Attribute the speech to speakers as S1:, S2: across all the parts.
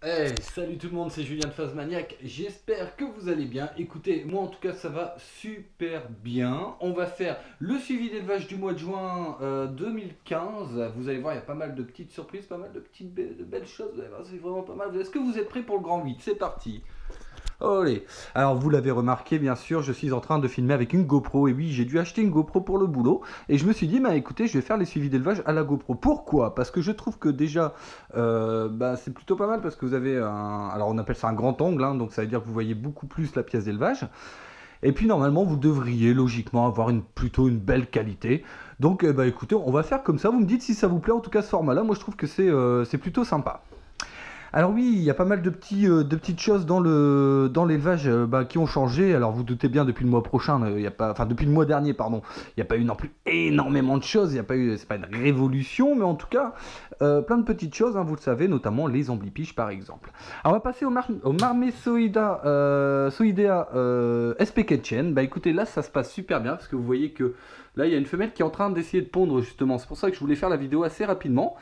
S1: Salut tout le monde, c'est Julien de Phasmaniac, j'espère que vous allez bien. Écoutez, moi en tout cas ça va super bien. On va faire le suivi d'élevage du mois de juin 2015. Vous allez voir, il y a pas mal de petites surprises, pas mal de petites de belles choses. Vous allez voir, c'est vraiment pas mal. Est-ce que vous êtes prêts pour le grand 8? C'est parti. Olé. Alors vous l'avez remarqué bien sûr, je suis en train de filmer avec une GoPro et oui j'ai dû acheter une GoPro pour le boulot et je me suis dit bah écoutez je vais faire les suivis d'élevage à la GoPro. Pourquoi? Parce que je trouve que déjà c'est plutôt pas mal parce que vous avez un, alors on appelle ça un grand angle hein, donc ça veut dire que vous voyez beaucoup plus la pièce d'élevage et puis normalement vous devriez logiquement avoir plutôt une belle qualité. Donc bah écoutez on va faire comme ça, vous me dites si ça vous plaît en tout cas ce format là, moi je trouve que c'est plutôt sympa. Alors oui, il y a pas mal de petites choses dans l'élevage qui ont changé. Alors vous doutez bien depuis le mois prochain, il y a pas, enfin depuis le mois dernier pardon, il n'y a pas eu non plus énormément de choses. Il y a pas eu, c'est pas une révolution, mais en tout cas plein de petites choses, hein, vous le savez, notamment les amblipiches par exemple. Alors on va passer au Marmesoida Soidea SP Ketchen. Bah écoutez, là ça se passe super bien parce que vous voyez que là il y a une femelle qui est en train d'essayer de pondre justement. C'est pour ça que je voulais faire la vidéo assez rapidement.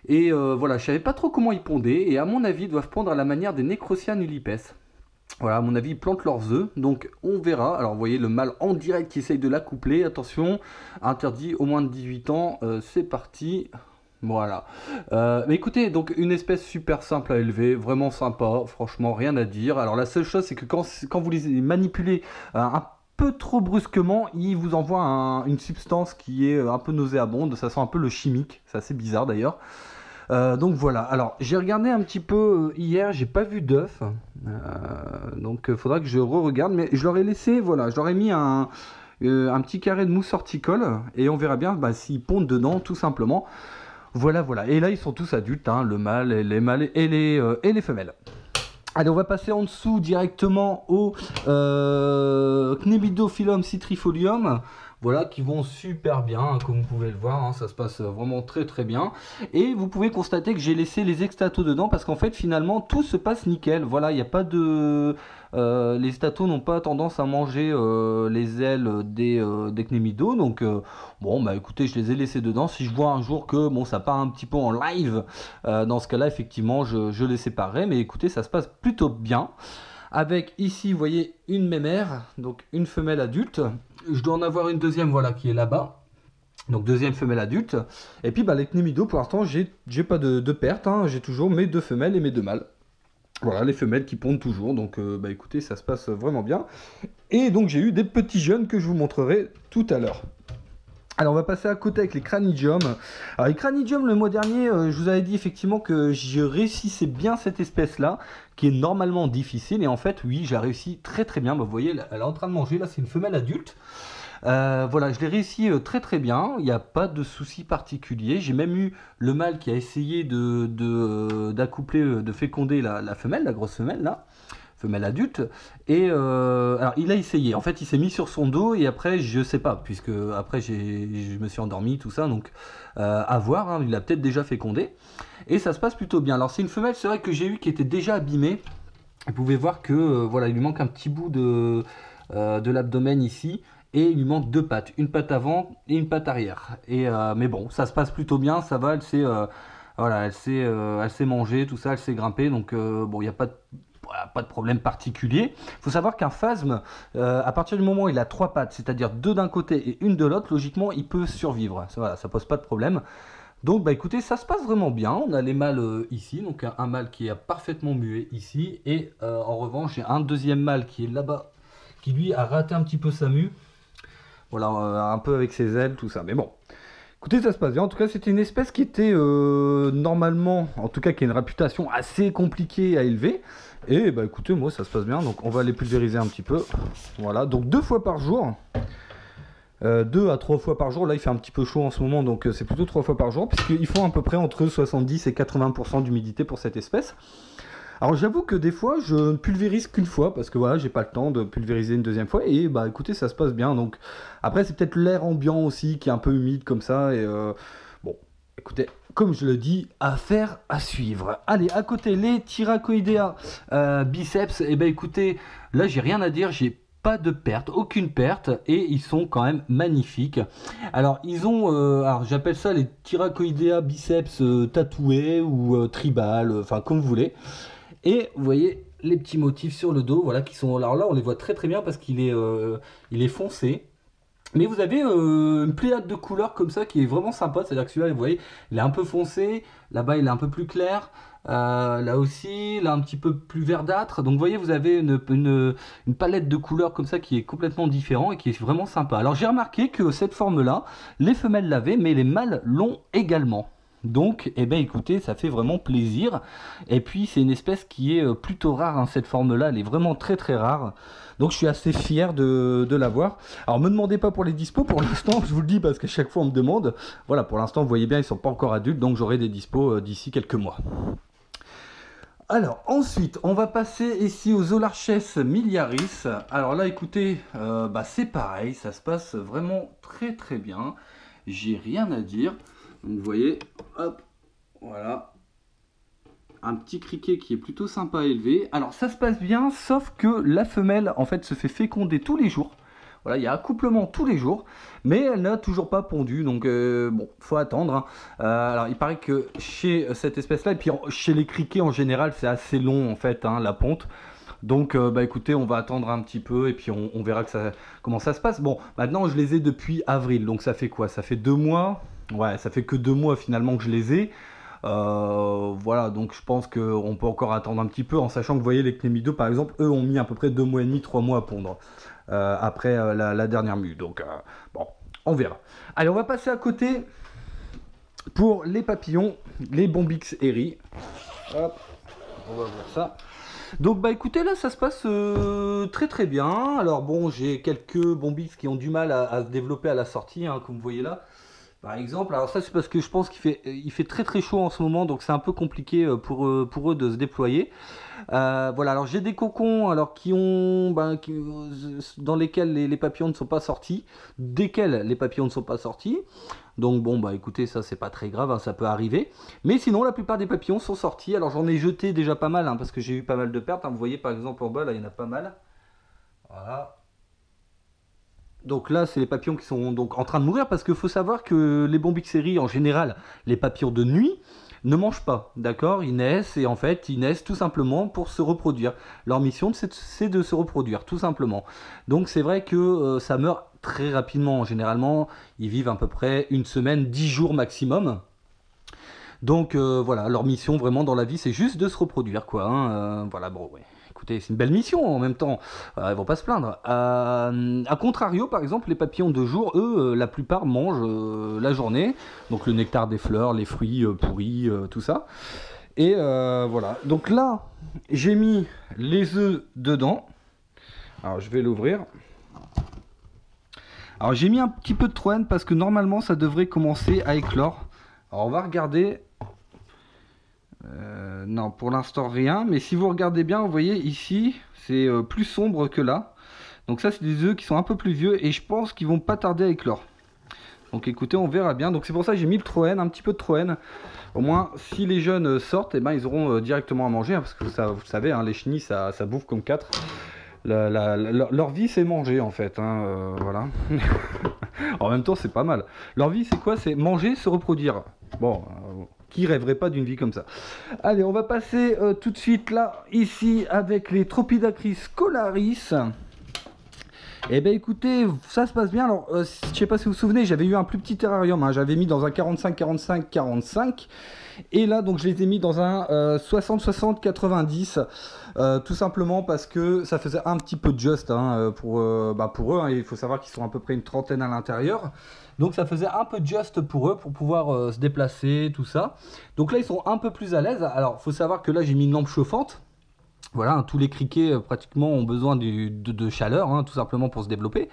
S1: Et voilà, je savais pas trop comment ils pondaient, et à mon avis, ils doivent pondre à la manière des Necrocian ulipes. Voilà, à mon avis, ils plantent leurs œufs, donc on verra. Alors, vous voyez le mâle en direct qui essaye de l'accoupler. Attention, interdit au moins de 18 ans. C'est parti. Voilà. Mais écoutez, donc une espèce super simple à élever, vraiment sympa, franchement, rien à dire. Alors, la seule chose, c'est que quand vous les manipulez un peu trop brusquement, il vous envoie une substance qui est un peu nauséabonde. Ça sent un peu le chimique, c'est assez bizarre d'ailleurs. Donc voilà, alors j'ai regardé un petit peu hier, j'ai pas vu d'œuf, donc il faudra que je re-regarde, mais je leur ai laissé, voilà, je leur ai mis un petit carré de mousse horticole, et on verra bien s'ils pondent dedans, tout simplement. Voilà, voilà, et là ils sont tous adultes, hein, le mâle, les mâles et les femelles. Allez, on va passer en dessous directement au Cnebidophyllum citrifolium. Voilà, qui vont super bien, hein, comme vous pouvez le voir, hein, ça se passe vraiment très très bien. Et vous pouvez constater que j'ai laissé les extatos dedans parce qu'en fait finalement tout se passe nickel. Voilà, il n'y a pas de... les statos n'ont pas tendance à manger les ailes des cnémidos. Donc bon bah écoutez, je les ai laissés dedans. Si je vois un jour que bon ça part un petit peu en live, dans ce cas là effectivement je les séparerai. Mais écoutez, ça se passe plutôt bien. Avec ici vous voyez une mémère, donc une femelle adulte. Je dois en avoir une deuxième, voilà, qui est là-bas. Donc deuxième femelle adulte. Et puis les cnémidos, pour l'instant, j'ai pas de perte. Hein. J'ai toujours mes deux femelles et mes deux mâles. Voilà, les femelles qui pondent toujours. Donc écoutez, ça se passe vraiment bien. Et donc j'ai eu des petits jeunes que je vous montrerai tout à l'heure. Alors on va passer à côté avec les cranidiums. Alors les cranidiums, le mois dernier, je vous avais dit effectivement que je réussissais bien cette espèce-là, qui est normalement difficile. Et en fait, oui, j'ai réussi très très bien. Bah, vous voyez, elle est en train de manger. Là, c'est une femelle adulte. Voilà, je l'ai réussi très très bien. Il n'y a pas de souci particulier. J'ai même eu le mâle qui a essayé d'accoupler, de féconder la femelle, la grosse femelle là, femelle adulte. Et alors il a essayé. En fait, il s'est mis sur son dos et après, je sais pas, puisque après je me suis endormi, tout ça. Donc à voir. Hein, il a peut-être déjà fécondé et ça se passe plutôt bien. Alors c'est une femelle, c'est vrai que j'ai eu qui était déjà abîmée. Vous pouvez voir que voilà, il lui manque un petit bout de l'abdomen ici. Et il lui manque deux pattes, une patte avant et une patte arrière. Et mais bon, ça se passe plutôt bien, ça va, voilà, elle sait manger, tout ça, elle sait grimper, donc bon, il n'y a pas de, voilà, pas de problème particulier. Il faut savoir qu'un phasme, à partir du moment où il a trois pattes, c'est-à-dire deux d'un côté et une de l'autre, logiquement, il peut survivre. Voilà, ça pose pas de problème. Donc bah écoutez, ça se passe vraiment bien. On a les mâles ici, donc un mâle qui est parfaitement muet ici, et en revanche, j'ai un deuxième mâle qui est là-bas, qui lui a raté un petit peu sa mue. Voilà, un peu avec ses ailes, tout ça. Mais bon, écoutez, ça se passe bien. En tout cas, c'était une espèce qui était normalement, en tout cas, qui a une réputation assez compliquée à élever. Et bah écoutez, moi, ça se passe bien. Donc, on va les pulvériser un petit peu. Voilà, donc 2 fois par jour. 2 à 3 fois par jour. Là, il fait un petit peu chaud en ce moment, donc c'est plutôt 3 fois par jour, puisqu'ils font à peu près entre 70 et 80% d'humidité pour cette espèce. Alors j'avoue que des fois je ne pulvérise qu'une fois parce que voilà, j'ai pas le temps de pulvériser une deuxième fois et bah écoutez, ça se passe bien. Donc après c'est peut-être l'air ambiant aussi qui est un peu humide comme ça et bon, écoutez, comme je le dis, affaire à suivre. Allez, à côté les Thyracoidea biceps, et ben écoutez, là j'ai rien à dire, j'ai pas de perte, aucune perte, et ils sont quand même magnifiques. Alors ils ont, alors j'appelle ça les Thylacoidea biceps tatoués ou tribal, enfin comme vous voulez. Et vous voyez les petits motifs sur le dos, voilà, qui sont, alors là on les voit très très bien parce il est foncé. Mais vous avez une pléiade de couleurs comme ça qui est vraiment sympa, c'est-à-dire que celui-là, vous voyez, il est un peu foncé, là-bas il est un peu plus clair, là aussi, là un petit peu plus verdâtre. Donc vous voyez, vous avez une palette de couleurs comme ça qui est complètement différente et qui est vraiment sympa. Alors j'ai remarqué que cette forme-là, les femelles l'avaient, mais les mâles l'ont également. Donc, eh ben, écoutez, ça fait vraiment plaisir. Et puis, c'est une espèce qui est plutôt rare, hein, cette forme-là. Elle est vraiment très très rare. Donc, je suis assez fier de l'avoir. Alors, me demandez pas pour les dispos pour l'instant, je vous le dis parce qu'à chaque fois on me demande. Voilà, pour l'instant, vous voyez bien, ils sont pas encore adultes, donc j'aurai des dispos d'ici quelques mois. Alors, ensuite, on va passer ici aux Olarches miliaris. Alors là, écoutez, c'est pareil, ça se passe vraiment très très bien. J'ai rien à dire. Donc vous voyez, hop, voilà, un petit criquet qui est plutôt sympa à élever. Alors ça se passe bien, sauf que la femelle en fait se fait féconder tous les jours. Voilà, il y a accouplement tous les jours, mais elle n'a toujours pas pondu, donc bon, faut attendre. Hein. Alors il paraît que chez cette espèce-là, et puis chez les criquets en général, c'est assez long en fait, hein, la ponte. Donc écoutez, on va attendre un petit peu et puis on verra comment ça se passe. Bon, maintenant je les ai depuis avril, donc ça fait quoi? Ça fait 2 mois. Ouais, ça fait que 2 mois finalement que je les ai. Voilà, donc je pense qu'on peut encore attendre un petit peu, en sachant que vous voyez les Cnémidos par exemple, eux ont mis à peu près 2 mois et demi, 3 mois à pondre après la dernière mue. Donc bon, on verra. Allez, on va passer à côté pour les papillons, les Bombyx eri. Hop, on va voir ça. Donc écoutez, là ça se passe très très bien. Alors bon, j'ai quelques Bombyx qui ont du mal à se développer à la sortie, hein, comme vous voyez là. Par exemple, alors ça c'est parce que je pense qu'il fait très très chaud en ce moment, donc c'est un peu compliqué pour eux de se déployer. Voilà, alors j'ai des cocons alors dans lesquels les papillons ne sont pas sortis, desquels les papillons ne sont pas sortis. Donc bon, écoutez, ça c'est pas très grave, hein, ça peut arriver. Mais sinon, la plupart des papillons sont sortis. Alors j'en ai jeté déjà pas mal, hein, parce que j'ai eu pas mal de pertes. Hein. Vous voyez par exemple en bas, là il y en a pas mal. Voilà. Donc là, c'est les papillons qui sont donc en train de mourir parce qu'il faut savoir que les Bombyx eri, en général, les papillons de nuit, ne mangent pas, d'accord? Ils naissent et en fait, ils naissent tout simplement pour se reproduire. Leur mission, c'est de se reproduire, tout simplement. Donc c'est vrai que ça meurt très rapidement. Généralement, ils vivent à peu près 1 semaine, 10 jours maximum. Donc voilà, leur mission vraiment dans la vie, c'est juste de se reproduire, quoi. Hein. Voilà, bon, ouais. Écoutez, c'est une belle mission en même temps, ils vont pas se plaindre. A contrario, par exemple, les papillons de jour, eux, la plupart mangent la journée, donc le nectar des fleurs, les fruits pourris, tout ça. Et voilà, donc là, j'ai mis les œufs dedans. Alors je vais l'ouvrir. Alors j'ai mis un petit peu de troène parce que normalement ça devrait commencer à éclore. Alors on va regarder. Non, pour l'instant rien, mais si vous regardez bien, vous voyez ici, c'est plus sombre que là. Donc ça, c'est des œufs qui sont un peu plus vieux et je pense qu'ils vont pas tarder à éclore. Donc écoutez, on verra bien. Donc c'est pour ça que j'ai mis le troène, un petit peu de troène. Au moins, si les jeunes sortent, eh ben, ils auront directement à manger, hein, parce que ça, vous savez, hein, les chenilles, ça bouffe comme 4. Leur vie, c'est manger en fait. Hein, voilà. En même temps, c'est pas mal. Leur vie, c'est quoi? C'est manger, se reproduire. Bon. Qui rêverait pas d'une vie comme ça? Allez, on va passer tout de suite là, ici, avec les Tropidacris scolaris. Eh bien écoutez, ça se passe bien. Alors, je sais pas si vous vous souvenez, j'avais eu un plus petit terrarium. Hein. J'avais mis dans un 45-45-45. Et là, donc, je les ai mis dans un 60-60-90. Tout simplement parce que ça faisait un petit peu de just hein, pour eux. Hein. Il faut savoir qu'ils sont à peu près une trentaine à l'intérieur. Donc ça faisait un peu just pour eux, pour pouvoir se déplacer, tout ça. Donc là, ils sont un peu plus à l'aise. Alors, il faut savoir que là, j'ai mis une lampe chauffante. Voilà, hein, tous les criquets pratiquement ont besoin de chaleur, hein, tout simplement pour se développer.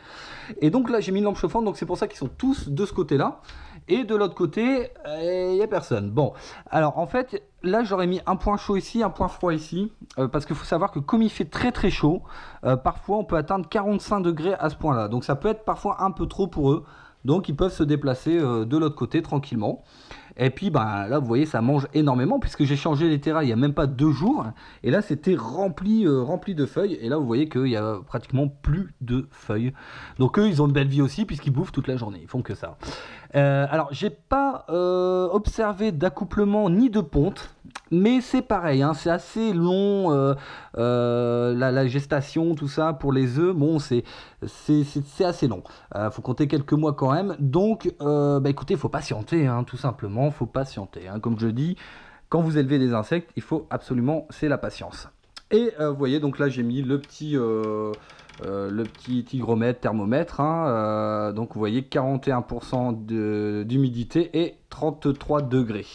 S1: Et donc là, j'ai mis une lampe chauffante, donc c'est pour ça qu'ils sont tous de ce côté-là. Et de l'autre côté, il n'y a personne. Bon, alors en fait, là, j'aurais mis un point chaud ici, un point froid ici. Parce qu'il faut savoir que comme il fait très très chaud, parfois on peut atteindre 45 degrés à ce point-là. Donc ça peut être parfois un peu trop pour eux. Donc ils peuvent se déplacer de l'autre côté tranquillement. Et puis ben, là vous voyez ça mange énormément puisque j'ai changé les terrains il n'y a même pas 2 jours. Et là c'était rempli de feuilles. Et là vous voyez qu'il y a pratiquement plus de feuilles. Donc eux ils ont une belle vie aussi puisqu'ils bouffent toute la journée. Ils font que ça. Alors j'ai pas observé d'accouplement ni de ponte. Mais c'est pareil, hein, c'est assez long, la gestation, tout ça, pour les œufs, bon, c'est assez long. Faut compter quelques mois quand même. Donc, bah, écoutez, il faut patienter, hein, tout simplement, faut patienter. Hein. Comme je dis, quand vous élevez des insectes, il faut absolument, c'est la patience. Et vous voyez, donc là, j'ai mis le petit hygromètre, thermomètre. Hein, donc, vous voyez, 41% d'humidité et 33 degrés.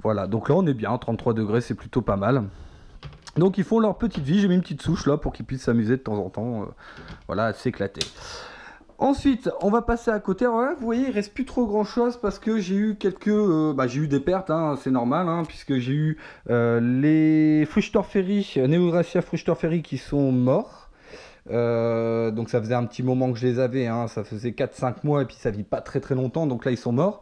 S1: Voilà, donc là on est bien, 33 degrés c'est plutôt pas mal. Donc ils font leur petite vie, j'ai mis une petite souche là pour qu'ils puissent s'amuser de temps en temps, voilà, s'éclater. Ensuite, on va passer à côté. Alors là, vous voyez, il reste plus trop grand chose parce que j'ai eu j'ai eu des pertes, hein, c'est normal, hein, puisque j'ai eu les Fruchterferi, Neuracia Fruchterferi qui sont morts. Donc ça faisait un petit moment que je les avais, hein, ça faisait 4-5 mois et puis ça vit pas très très longtemps, donc là ils sont morts.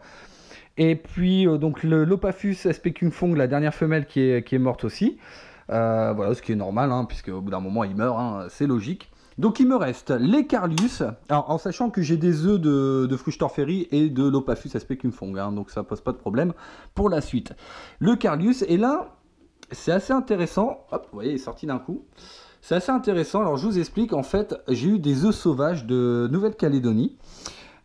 S1: Et puis donc l'Opaphus specumfong, la dernière femelle qui est morte aussi. Voilà, ce qui est normal, hein, puisque au bout d'un moment il meurt, hein, c'est logique. Donc il me reste les Carlius, alors, en sachant que j'ai des œufs de Fruchterferi et de l'Opaphus specumfong, hein, donc ça pose pas de problème pour la suite. Le Carlius, et là c'est assez intéressant, hop, vous voyez il est sorti d'un coup. C'est assez intéressant, alors je vous explique, en fait j'ai eu des œufs sauvages de Nouvelle-Calédonie.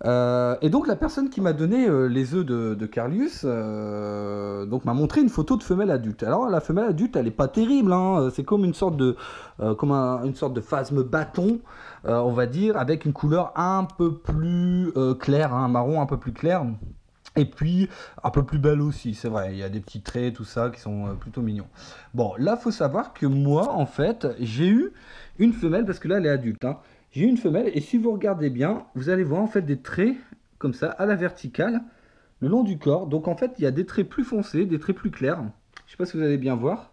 S1: Et donc la personne qui m'a donné les œufs de Carlius donc m'a montré une photo de femelle adulte. Alors la femelle adulte elle est pas terrible, hein, c'est comme une sorte de une sorte de phasme bâton, on va dire, avec une couleur un peu plus claire, hein, un marron un peu plus clair. Et puis un peu plus belle aussi, c'est vrai, il y a des petits traits, tout ça, qui sont plutôt mignons. Bon, là, faut savoir que moi, en fait, j'ai eu une femelle, parce que là, elle est adulte, hein. J'ai eu une femelle, et si vous regardez bien, vous allez voir, en fait, des traits, comme ça, à la verticale, le long du corps. Donc, en fait, il y a des traits plus foncés, des traits plus clairs. Je sais pas si vous allez bien voir.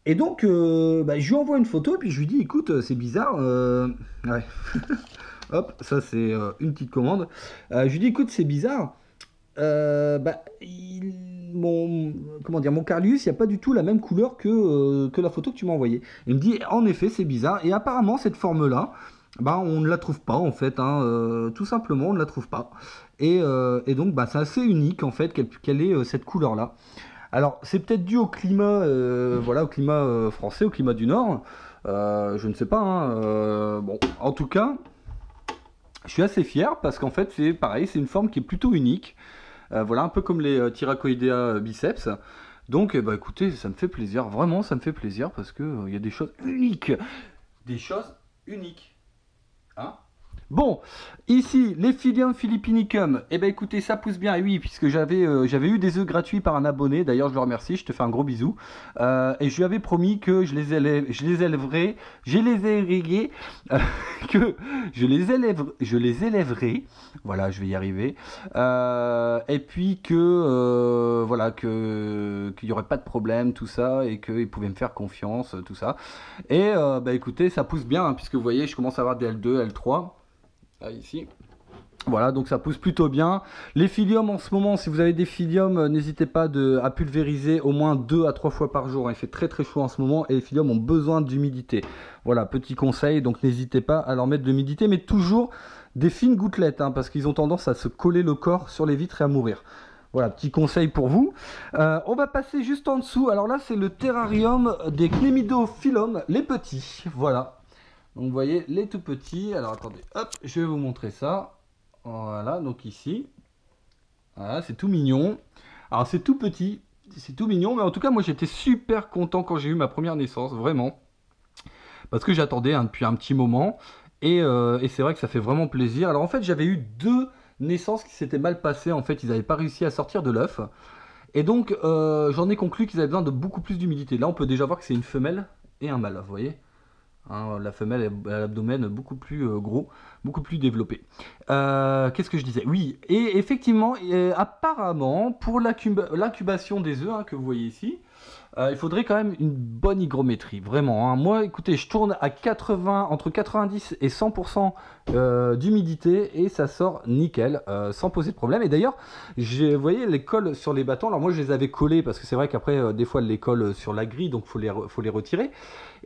S1: Et donc, je lui envoie une photo, et puis je lui dis, écoute, c'est bizarre, ouais. Hop, ça c'est une petite commande. Je lui dis, écoute, c'est bizarre. Comment dire, mon Carlius, il n'y a pas du tout la même couleur que la photo que tu m'as envoyée. Il me dit, en effet, c'est bizarre. Et apparemment, cette forme-là, on ne la trouve pas, en fait. Hein, tout simplement, on ne la trouve pas. Et donc, c'est assez unique, en fait, qu'elle ait cette couleur-là. Alors, c'est peut-être dû au climat, voilà, au climat français, au climat du Nord. Je ne sais pas. Hein, bon, en tout cas, je suis assez fier parce qu'en fait, c'est pareil, c'est une forme qui est plutôt unique. Voilà, un peu comme les Thyracoidea biceps. Donc, écoutez, ça me fait plaisir. Vraiment, ça me fait plaisir parce que y a des choses uniques. Des choses uniques. Hein? Bon, ici, les Philium philippinicum, écoutez, ça pousse bien, et oui, puisque j'avais eu des œufs gratuits par un abonné, d'ailleurs je le remercie, je te fais un gros bisou, et je lui avais promis que je les élèverai, que je les élèverai, voilà, je vais y arriver, et puis que, voilà, qu'il n'y aurait pas de problème, tout ça, et qu'ils pouvaient me faire confiance, tout ça, et écoutez, ça pousse bien, hein, puisque vous voyez, je commence à avoir des L2, L3, ici. Voilà, donc ça pousse plutôt bien. Les Philium en ce moment, si vous avez des Philium, n'hésitez pas à pulvériser au moins 2 à 3 fois par jour. Il fait très très chaud en ce moment et les Philium ont besoin d'humidité. Voilà, petit conseil, donc n'hésitez pas à leur mettre de l'humidité, mais toujours des fines gouttelettes, hein, parce qu'ils ont tendance à se coller le corps sur les vitres et à mourir. Voilà, petit conseil pour vous. On va passer juste en dessous. Alors là, c'est le terrarium des Cnemidophyllum, les petits. Voilà. Donc vous voyez les tout petits, alors attendez, hop, je vais vous montrer ça. Voilà, donc ici, voilà, c'est tout mignon. Alors c'est tout petit, c'est tout mignon, mais en tout cas moi j'étais super content quand j'ai eu ma première naissance, vraiment. Parce que j'attendais, hein, depuis un petit moment, et c'est vrai que ça fait vraiment plaisir. Alors en fait j'avais eu 2 naissances qui s'étaient mal passées, en fait ils n'avaient pas réussi à sortir de l'œuf. Et donc j'en ai conclu qu'ils avaient besoin de beaucoup plus d'humidité. Là on peut déjà voir que c'est une femelle et un mâle, vous voyez. Hein, la femelle a l'abdomen beaucoup plus gros beaucoup plus développé. Qu'est-ce que je disais? Oui, et effectivement, apparemment, pour l'incubation des œufs, hein, que vous voyez ici, il faudrait quand même une bonne hygrométrie, vraiment, hein. Moi, écoutez, je tourne à 80, entre 90 et 100% d'humidité et ça sort nickel, sans poser de problème. Et d'ailleurs, vous voyez les cols sur les bâtons. Alors moi, je les avais collés parce que c'est vrai qu'après, des fois, elles les collent sur la grille, donc faut les retirer.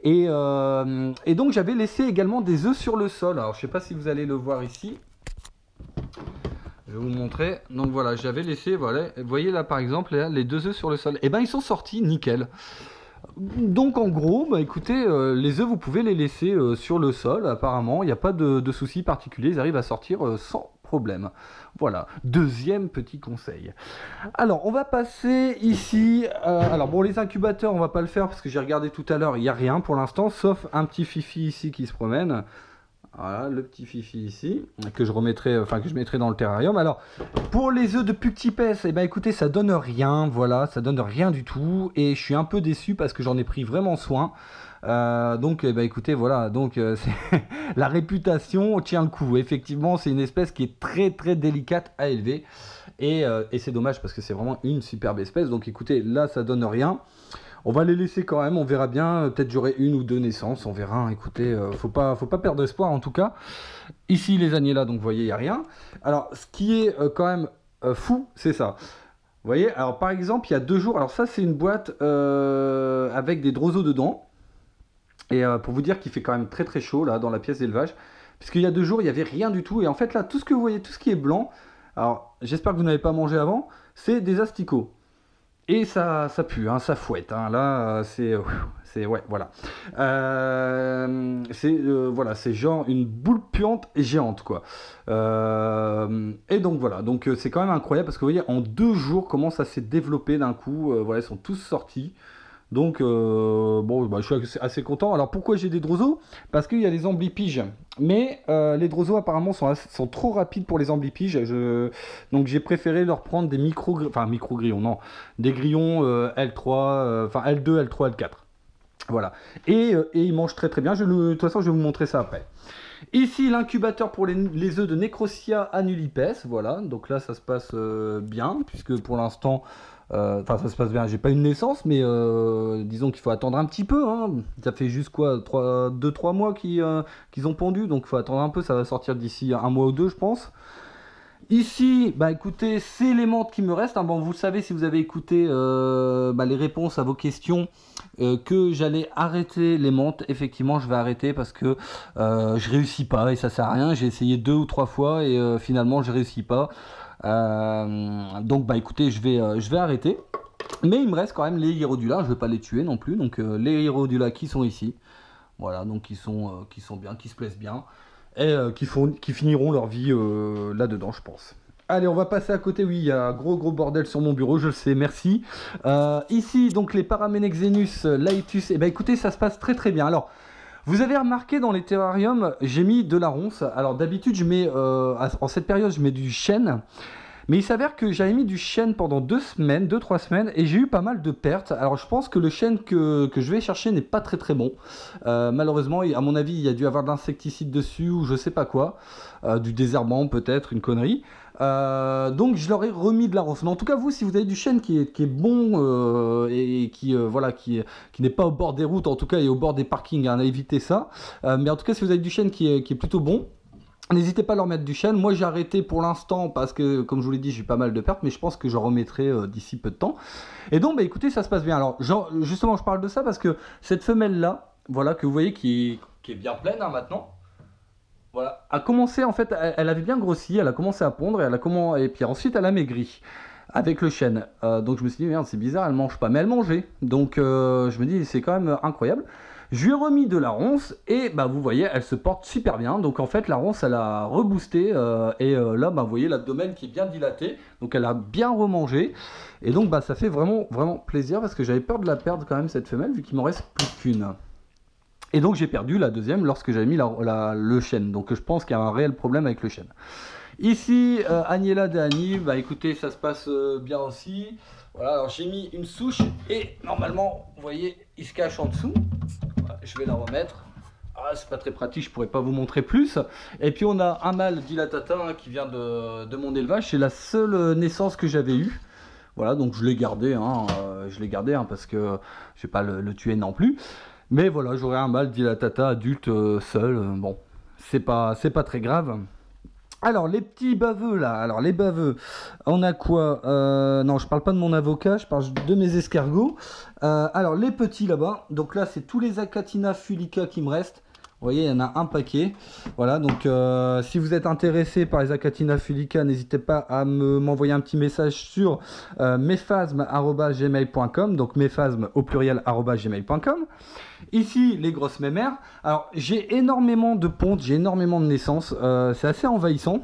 S1: Et donc, j'avais laissé également des œufs sur le sol. Alors, je sais pas si vous allez le voir ici. Je vais vous montrer. Donc voilà, j'avais laissé, voilà, vous voyez là par exemple, là, les 2 œufs sur le sol. Et ben ils sont sortis nickel. Donc en gros, bah écoutez, les œufs vous pouvez les laisser sur le sol. Apparemment, il n'y a pas de souci particulier. Ils arrivent à sortir sans problème. Voilà, deuxième petit conseil. Alors on va passer ici. Alors bon, les incubateurs, on va pas le faire parce que j'ai regardé tout à l'heure, il n'y a rien pour l'instant, sauf un petit fifi ici qui se promène. Voilà, le petit fifi ici, que je remettrai, enfin que je mettrai dans le terrarium. Alors, pour les œufs de Puctipès, eh ben écoutez, ça donne rien, voilà, ça donne rien du tout. Et je suis un peu déçu parce que j'en ai pris vraiment soin. Donc, eh ben écoutez, voilà, donc la réputation tient le coup. Effectivement, c'est une espèce qui est très très délicate à élever. Et c'est dommage parce que c'est vraiment une superbe espèce. Donc écoutez, là, ça donne rien. On va les laisser quand même, on verra bien, peut-être j'aurai 1 ou 2 naissances, on verra, hein. Écoutez, faut pas perdre espoir en tout cas. Ici les agnellas, donc vous voyez, il n'y a rien. Alors ce qui est quand même fou, c'est ça. Vous voyez, alors par exemple, il y a 2 jours, alors ça c'est une boîte avec des droseaux dedans. Et pour vous dire qu'il fait quand même très très chaud là dans la pièce d'élevage. Puisqu'il y a 2 jours, il n'y avait rien du tout. Et en fait là, tout ce que vous voyez, tout ce qui est blanc, alors j'espère que vous n'avez pas mangé avant, c'est des asticots. Et ça pue, hein, ça fouette. Hein. Là, ouais, voilà. Voilà, c'est genre une boule puante et géante, quoi. Et donc voilà, donc c'est quand même incroyable parce que vous voyez, en 2 jours, comment ça s'est développé d'un coup. Voilà, ils sont tous sortis. Donc, bon, bah, je suis assez content. Alors, pourquoi j'ai des droseaux? Parce qu'il y a les amblipiges. Mais les droseaux, apparemment, sont trop rapides pour les amblipiges. Donc, j'ai préféré leur prendre des micro-grillons, non. Des grillons L3, enfin L2, L3, L4. Voilà. Et ils mangent très très bien. De toute façon, je vais vous montrer ça après. Ici, l'incubateur pour les œufs de Necrosia annulipes. Voilà. Donc là, ça se passe bien, puisque pour l'instant... Enfin, ça se passe bien. J'ai pas une naissance, mais disons qu'il faut attendre un petit peu. Hein. Ça fait juste quoi, 2-3 mois qu'ils ont pondu, donc il faut attendre un peu. Ça va sortir d'ici 1 mois ou 2, je pense. Ici, bah écoutez, c'est les menthes qui me restent. Hein. Bon, vous le savez si vous avez écouté les réponses à vos questions, que j'allais arrêter les menthes. Effectivement, je vais arrêter parce que je réussis pas et ça sert à rien. J'ai essayé 2 ou 3 fois et finalement je réussis pas. Donc bah écoutez, je vais arrêter. Mais il me reste quand même les Hierodula, je vais pas les tuer non plus. Donc les Hierodula qui sont ici, voilà, donc qui sont bien, qui se plaisent bien et qui finiront leur vie là-dedans, je pense. Allez, on va passer à côté. Oui, il y a un gros bordel sur mon bureau, je le sais, merci. Ici, donc les Paramenexenus laetus, et ben écoutez, ça se passe très très bien. Alors, vous avez remarqué dans les terrariums, j'ai mis de la ronce. Alors d'habitude, je mets en cette période, je mets du chêne. Mais il s'avère que j'avais mis du chêne pendant 2-3 semaines, et j'ai eu pas mal de pertes. Alors je pense que le chêne que je vais chercher n'est pas très très bon. Malheureusement, à mon avis, il y a dû avoir de l'insecticide dessus ou je sais pas quoi. Du désherbant peut-être, une connerie. Donc je leur ai remis de la ronce. Mais en tout cas, vous, si vous avez du chêne qui est bon et qui n'est pas au bord des routes, en tout cas, et au bord des parkings, hein, évitez ça. Mais en tout cas, si vous avez du chêne qui est plutôt bon, n'hésitez pas à leur mettre du chêne. Moi j'ai arrêté pour l'instant parce que comme je vous l'ai dit j'ai eu pas mal de pertes, mais je pense que je remettrai d'ici peu de temps. Et donc bah écoutez, ça se passe bien. Alors justement je parle de ça parce que cette femelle là, voilà, que vous voyez qui est bien pleine hein, maintenant, voilà, a commencé en fait, elle avait bien grossi, elle a commencé à pondre et puis ensuite elle a maigri avec le chêne. Donc je me suis dit merde, c'est bizarre, elle mange pas, mais elle mangeait. Donc je me dis c'est quand même incroyable. Je lui ai remis de la ronce et bah vous voyez, elle se porte super bien. Donc en fait, la ronce, elle a reboosté et là, bah vous voyez l'abdomen qui est bien dilaté. Donc elle a bien remangé et donc bah ça fait vraiment plaisir parce que j'avais peur de la perdre quand même cette femelle vu qu'il m'en reste plus qu'une. Et donc j'ai perdu la deuxième lorsque j'avais mis le chêne. Donc je pense qu'il y a un réel problème avec le chêne. Ici, Agnella de Annie, bah écoutez, ça se passe bien aussi. Voilà, alors j'ai mis une souche et normalement, vous voyez, il se cache en dessous. Je vais la remettre. Ah, c'est pas très pratique, je pourrais pas vous montrer plus. Et puis on a un mâle dilatata hein, qui vient de mon élevage. C'est la seule naissance que j'avais eue. Voilà, donc je l'ai gardé, hein, parce que je vais pas le tuer non plus. Mais voilà, j'aurai un mâle dilatata adulte seul. Bon, c'est pas très grave. Alors, les petits baveux là, alors les baveux, on a quoi? Non, je parle pas de mon avocat, je parle de mes escargots. Alors, les petits là-bas, donc là, c'est tous les Achatina fulica qui me restent. Vous voyez, il y en a un paquet. Voilà, donc si vous êtes intéressé par les Achatina fulica, n'hésitez pas à m'envoyer un petit message sur mephasme@gmail.com, donc mephasme au pluriel @gmail.com. Ici, les grosses mémères. Alors, j'ai énormément de pontes, j'ai énormément de naissances. C'est assez envahissant.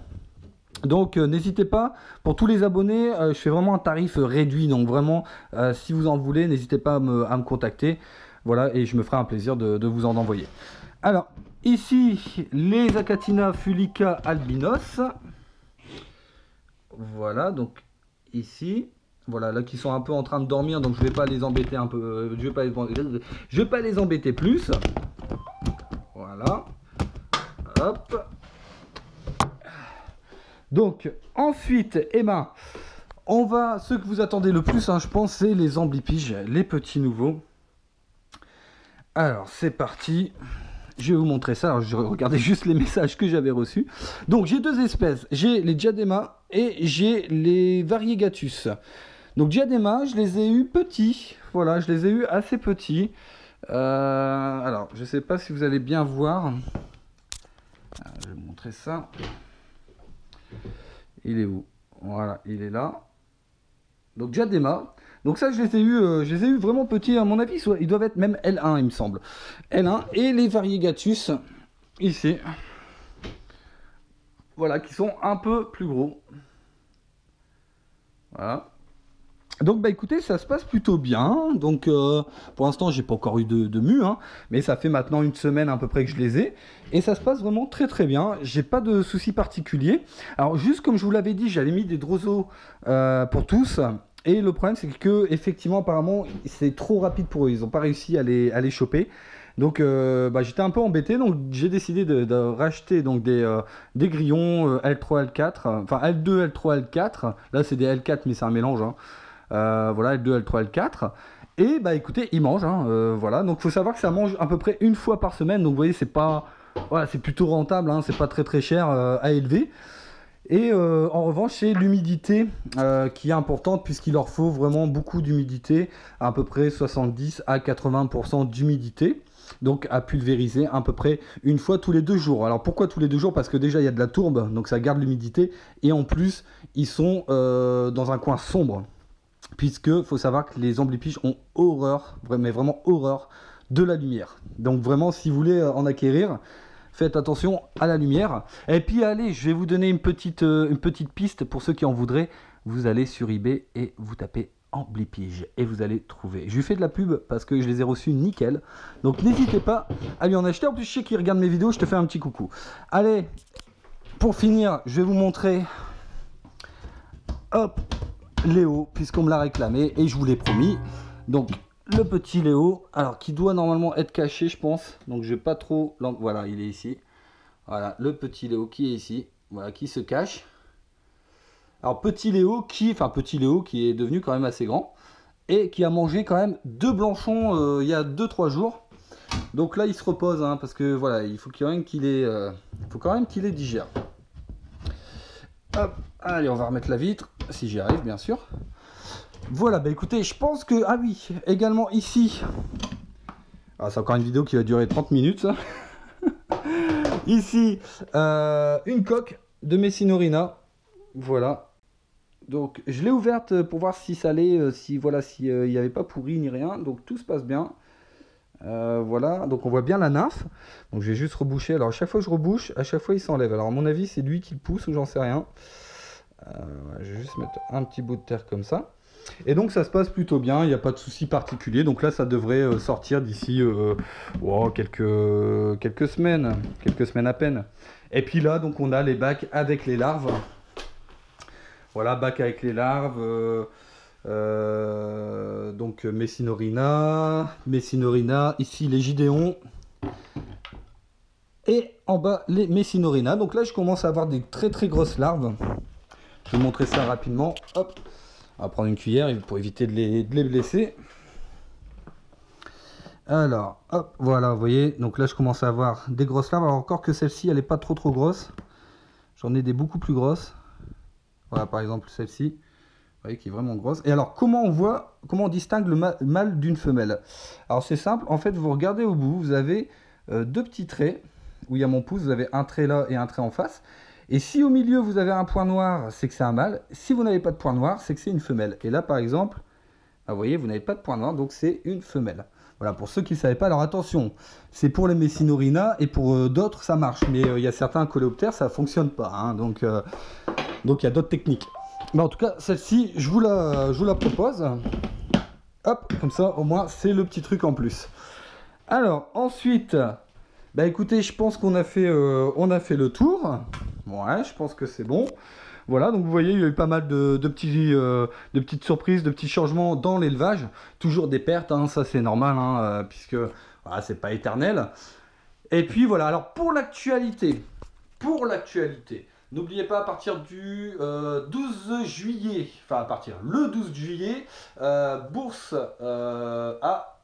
S1: Donc, n'hésitez pas. Pour tous les abonnés, je fais vraiment un tarif réduit. Donc, vraiment, si vous en voulez, n'hésitez pas à me contacter. Voilà, et je me ferai un plaisir de vous en envoyer. Alors, ici, les Achatina fulica albinos. Voilà, donc ici. Voilà, là qui sont un peu en train de dormir, donc je vais pas les embêter un peu, je vais pas les embêter plus. Voilà. Hop. Donc ensuite, Emma, on va, ce que vous attendez le plus, hein, je pense, c'est les amblipiges, les petits nouveaux. Alors c'est parti. Je vais vous montrer ça. Alors, je regardais juste les messages que j'avais reçus. Donc j'ai deux espèces. J'ai les diadema et j'ai les variegatus. Donc diadema, je les ai eus petits. Voilà, je les ai eus assez petits. Alors, je ne sais pas si vous allez bien voir. Je vais vous montrer ça. Il est où? Voilà, il est là. Donc diadema. Donc ça, je les ai eus vraiment petits. À mon avis, ils doivent être même L1, il me semble. L1 et les variegatus ici. Voilà, qui sont un peu plus gros. Voilà. Donc bah écoutez, ça se passe plutôt bien. Donc pour l'instant j'ai pas encore eu de mue, hein, mais ça fait maintenant une semaine à peu près que je les ai. Et ça se passe vraiment très très bien. J'ai pas de soucis particuliers. Alors juste comme je vous l'avais dit, j'avais mis des drosos pour tous. Et le problème c'est que effectivement apparemment c'est trop rapide pour eux. Ils n'ont pas réussi à les choper. Donc bah, j'étais un peu embêté, donc j'ai décidé de racheter donc des grillons L3, L4, enfin L2, L3, L4. Là c'est des L4 mais c'est un mélange, hein. Voilà, L2, L3, L4. Et bah écoutez, ils mangent, hein, voilà. Donc faut savoir que ça mange à peu près une fois par semaine. Donc vous voyez, c'est pas, voilà, c'est plutôt rentable, hein, c'est pas très très cher à élever. Et en revanche, c'est l'humidité qui est importante puisqu'il leur faut vraiment beaucoup d'humidité, à peu près 70 à 80% d'humidité. Donc à pulvériser à peu près une fois tous les 2 jours. Alors pourquoi tous les 2 jours? Parce que déjà il y a de la tourbe, donc ça garde l'humidité. Et en plus, ils sont dans un coin sombre. Puisque faut savoir que les amblipiges ont horreur, mais vraiment horreur de la lumière. Donc vraiment, si vous voulez en acquérir, faites attention à la lumière. Et puis allez, je vais vous donner une petite piste pour ceux qui en voudraient. Vous allez sur eBay et vous tapez amblypige et vous allez trouver. Je lui fais de la pub parce que je les ai reçus nickel. Donc n'hésitez pas à lui en acheter. En plus, je sais qu'il regarde mes vidéos, je te fais un petit coucou. Allez, pour finir, je vais vous montrer. Hop, Léo, puisqu'on me l'a réclamé et je vous l'ai promis. Donc le petit Léo, alors qui doit normalement être caché, je pense. Donc je vais pas trop. Voilà, il est ici. Voilà, le petit Léo qui est ici. Voilà, qui se cache. Alors petit Léo qui est devenu quand même assez grand et qui a mangé quand même 2 blanchons il y a 2-3 jours. Donc là il se repose, hein, parce que voilà, il faut quand même qu'il les digère. Hop, allez, on va remettre la vitre, si j'y arrive, bien sûr. Voilà, bah écoutez, je pense que... Ah oui, également ici... Ah, c'est encore une vidéo qui va durer 30 minutes, ça. Ici, une coque de Messinorina. Voilà. Donc, je l'ai ouverte pour voir si ça allait, si il n'y avait pas pourri ni rien. Donc, tout se passe bien. Voilà, donc on voit bien la nymphe. Donc je vais juste reboucher. Alors à chaque fois que je rebouche, à chaque fois il s'enlève. Alors à mon avis c'est lui qui le pousse ou j'en sais rien. Je vais juste mettre un petit bout de terre comme ça. Et donc ça se passe plutôt bien, il n'y a pas de souci particulier. Donc là ça devrait sortir d'ici quelques semaines à peine. Et puis là donc on a les bacs avec les larves. Voilà, bac avec les larves. Donc Messinorina, ici les Gideons. Et en bas, les Messinorinas. Donc là, je commence à avoir des très très grosses larves. Je vais vous montrer ça rapidement. Hop, on va prendre une cuillère pour éviter de les blesser. Alors, hop, voilà, vous voyez. Donc là, je commence à avoir des grosses larves. Alors encore que celle-ci, elle n'est pas trop grosse. J'en ai des beaucoup plus grosses. Voilà, par exemple, celle-ci. Vous voyez, qui est vraiment grosse. Et alors, comment on distingue le mâle d'une femelle? Alors, c'est simple. En fait, vous regardez au bout, vous avez deux petits traits. Où il y a mon pouce, vous avez un trait là et un trait en face. Et si au milieu vous avez un point noir, c'est que c'est un mâle. Si vous n'avez pas de point noir, c'est que c'est une femelle. Et là par exemple, vous voyez, vous n'avez pas de point noir, donc c'est une femelle. Voilà, pour ceux qui ne savaient pas, alors attention, c'est pour les Messinorinas et pour d'autres ça marche. Mais il y a certains coléoptères, ça ne fonctionne pas. Hein, donc il y a d'autres techniques. Mais en tout cas, celle-ci, je vous la propose. Hop, comme ça au moins c'est le petit truc en plus. Alors ensuite... Bah écoutez, je pense qu'on a fait le tour. Ouais, je pense que c'est bon. Voilà, donc vous voyez, il y a eu pas mal de petites surprises, de petits changements dans l'élevage. Toujours des pertes, hein, ça c'est normal, hein, puisque voilà, c'est pas éternel. Et puis voilà, alors pour l'actualité, n'oubliez pas à partir du 12 juillet, enfin à partir le 12 juillet, bourse à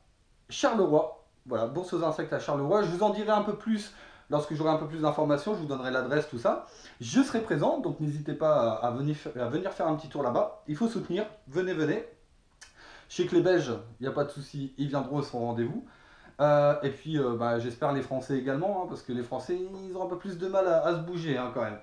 S1: Charleroi. Voilà, bourse aux insectes à Charleroi. Je vous en dirai un peu plus lorsque j'aurai un peu plus d'informations. Je vous donnerai l'adresse, tout ça. Je serai présent, donc n'hésitez pas à venir faire un petit tour là-bas. Il faut soutenir. Venez, venez. Je sais que les Belges, il n'y a pas de souci, ils viendront au son rendez-vous. Et puis, j'espère les Français également, hein, parce que les Français, ils ont un peu plus de mal à se bouger hein, quand même.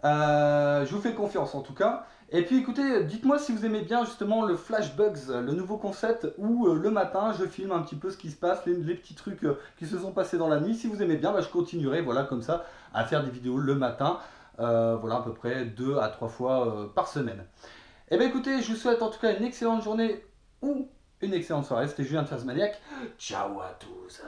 S1: Je vous fais confiance en tout cas. Et puis écoutez, dites-moi si vous aimez bien justement le Flash Bugs, le nouveau concept où le matin je filme un petit peu ce qui se passe, les petits trucs qui se sont passés dans la nuit. Si vous aimez bien, je continuerai voilà, comme ça à faire des vidéos le matin, voilà à peu près 2 à 3 fois par semaine. Et bien écoutez, je vous souhaite en tout cas une excellente journée ou une excellente soirée. C'était Julien de Phasmaniac. Ciao à tous.